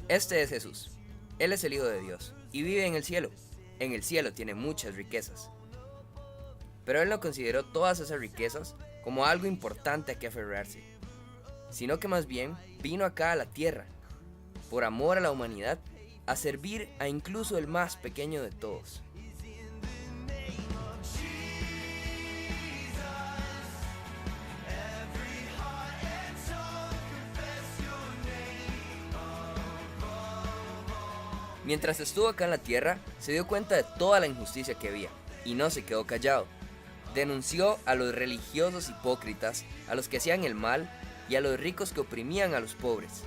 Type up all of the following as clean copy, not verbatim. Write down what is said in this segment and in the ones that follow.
Este es Jesús. Él es el Hijo de Dios y vive en el cielo. En el cielo tiene muchas riquezas. Pero él no consideró todas esas riquezas como algo importante a que aferrarse, sino que más bien vino acá a la tierra, por amor a la humanidad, a servir a incluso el más pequeño de todos. Mientras estuvo acá en la tierra, se dio cuenta de toda la injusticia que había, y no se quedó callado. Denunció a los religiosos hipócritas, a los que hacían el mal, y a los ricos que oprimían a los pobres.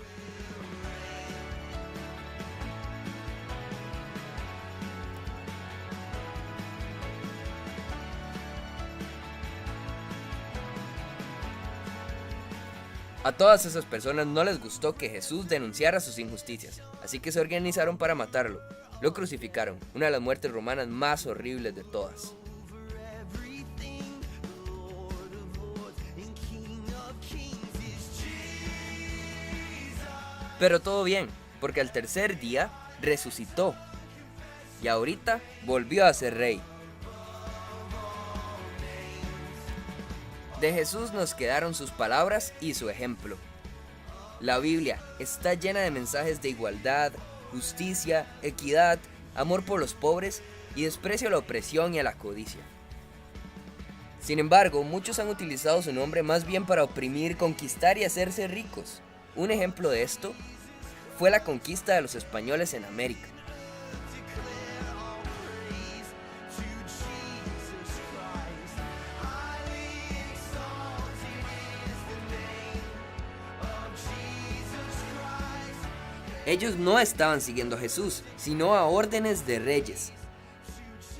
A todas esas personas no les gustó que Jesús denunciara sus injusticias, así que se organizaron para matarlo. Lo crucificaron, una de las muertes romanas más horribles de todas. Pero todo bien, porque al tercer día resucitó y ahorita volvió a ser rey. De Jesús nos quedaron sus palabras y su ejemplo. La Biblia está llena de mensajes de igualdad, justicia, equidad, amor por los pobres y desprecio a la opresión y a la codicia. Sin embargo, muchos han utilizado su nombre más bien para oprimir, conquistar y hacerse ricos. Un ejemplo de esto fue la conquista de los españoles en América. Ellos no estaban siguiendo a Jesús, sino a órdenes de reyes.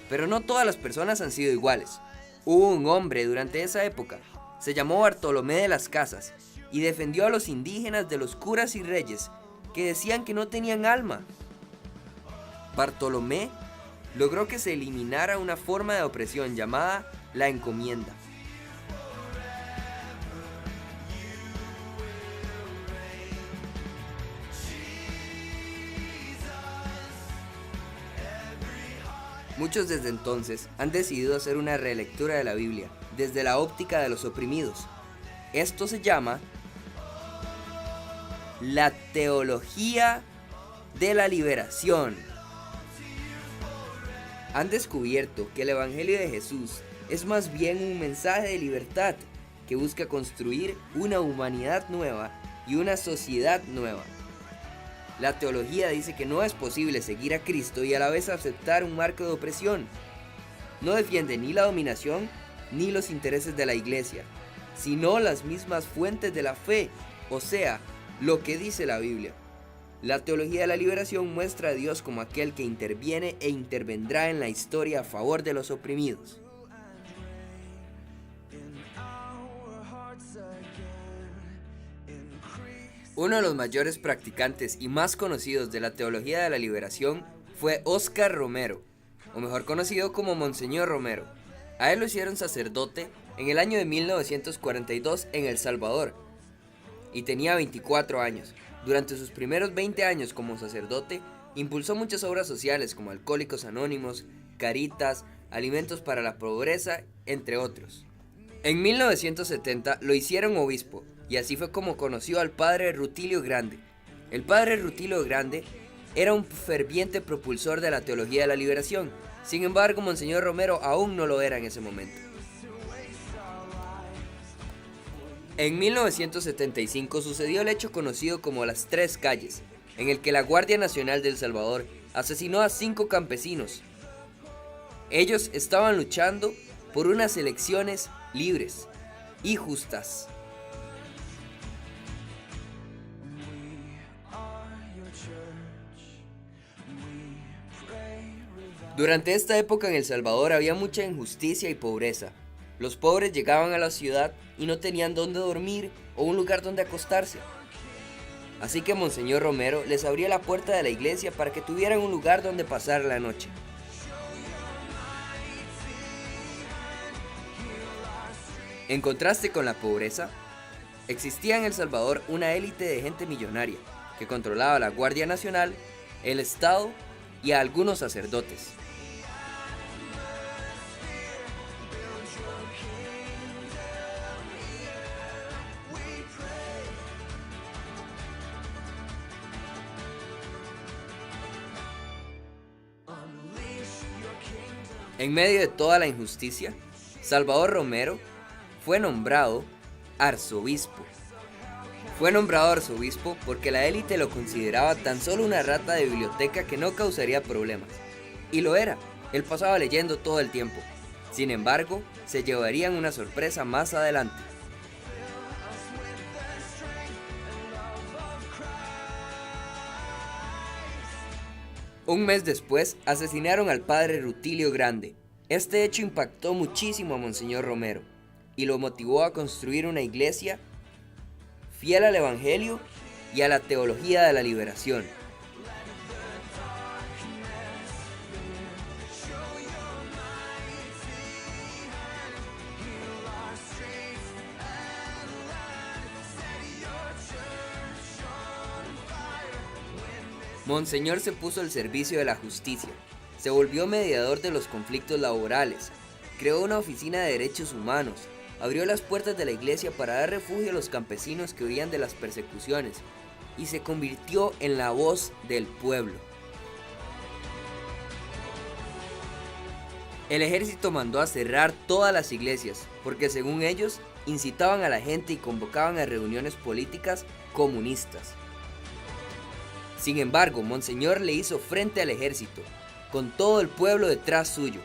Pero no todas las personas han sido iguales. Hubo un hombre durante esa época, se llamó Bartolomé de las Casas, y defendió a los indígenas de los curas y reyes que decían que no tenían alma. Bartolomé logró que se eliminara una forma de opresión llamada la encomienda. Muchos desde entonces han decidido hacer una relectura de la Biblia desde la óptica de los oprimidos. Esto se llama la teología de la liberación. Han descubierto que el Evangelio de Jesús es más bien un mensaje de libertad que busca construir una humanidad nueva y una sociedad nueva. La teología dice que no es posible seguir a Cristo y a la vez aceptar un marco de opresión. No defiende ni la dominación ni los intereses de la iglesia, sino las mismas fuentes de la fe, o sea, lo que dice la Biblia. La teología de la liberación muestra a Dios como aquel que interviene e intervendrá en la historia a favor de los oprimidos. Uno de los mayores practicantes y más conocidos de la teología de la liberación fue Óscar Romero, o mejor conocido como Monseñor Romero. A él lo hicieron sacerdote en el año de 1942 en El Salvador, y tenía 24 años. Durante sus primeros 20 años como sacerdote, impulsó muchas obras sociales como Alcohólicos Anónimos, Caritas, Alimentos para la Pobreza, entre otros. En 1970 lo hicieron obispo, y así fue como conoció al padre Rutilio Grande. El padre Rutilio Grande era un ferviente propulsor de la teología de la liberación. Sin embargo, Monseñor Romero aún no lo era en ese momento. En 1975 sucedió el hecho conocido como las Tres Calles, en el que la Guardia Nacional de El Salvador asesinó a 5 campesinos. Ellos estaban luchando por unas elecciones libres y justas. Durante esta época en El Salvador había mucha injusticia y pobreza. Los pobres llegaban a la ciudad y no tenían dónde dormir o un lugar donde acostarse. Así que Monseñor Romero les abría la puerta de la iglesia para que tuvieran un lugar donde pasar la noche. En contraste con la pobreza, existía en El Salvador una élite de gente millonaria que controlaba la Guardia Nacional, el Estado y a algunos sacerdotes. En medio de toda la injusticia, Salvador Romero fue nombrado arzobispo. Fue nombrado arzobispo porque la élite lo consideraba tan solo una rata de biblioteca que no causaría problemas. Y lo era, él pasaba leyendo todo el tiempo. Sin embargo, se llevarían una sorpresa más adelante. Un mes después, asesinaron al padre Rutilio Grande. Este hecho impactó muchísimo a Monseñor Romero y lo motivó a construir una iglesia fiel al Evangelio y a la teología de la liberación. Monseñor se puso al servicio de la justicia, se volvió mediador de los conflictos laborales, creó una oficina de derechos humanos, abrió las puertas de la iglesia para dar refugio a los campesinos que huían de las persecuciones y se convirtió en la voz del pueblo. El ejército mandó a cerrar todas las iglesias porque, según ellos, incitaban a la gente y convocaban a reuniones políticas comunistas. Sin embargo, Monseñor le hizo frente al ejército, con todo el pueblo detrás suyo.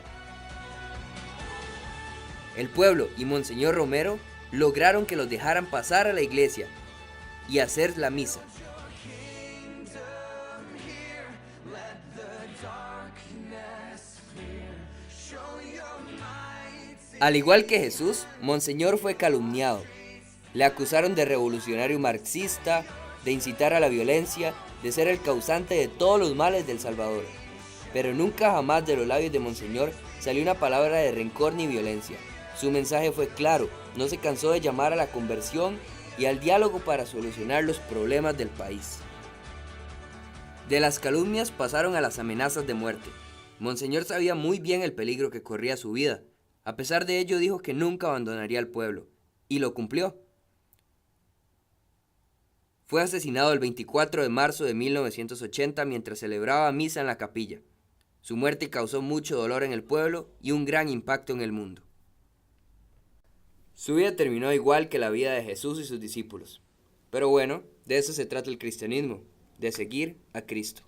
El pueblo y Monseñor Romero lograron que los dejaran pasar a la iglesia y hacer la misa. Al igual que Jesús, Monseñor fue calumniado. Le acusaron de revolucionario marxista, de incitar a la violencia, de ser el causante de todos los males del Salvador. Pero nunca jamás de los labios de Monseñor salió una palabra de rencor ni violencia. Su mensaje fue claro, no se cansó de llamar a la conversión y al diálogo para solucionar los problemas del país. De las calumnias pasaron a las amenazas de muerte. Monseñor sabía muy bien el peligro que corría su vida. A pesar de ello dijo que nunca abandonaría al pueblo, y lo cumplió. Fue asesinado el 24 de marzo de 1980 mientras celebraba misa en la capilla. Su muerte causó mucho dolor en el pueblo y un gran impacto en el mundo. Su vida terminó igual que la vida de Jesús y sus discípulos. Pero bueno, de eso se trata el cristianismo, de seguir a Cristo.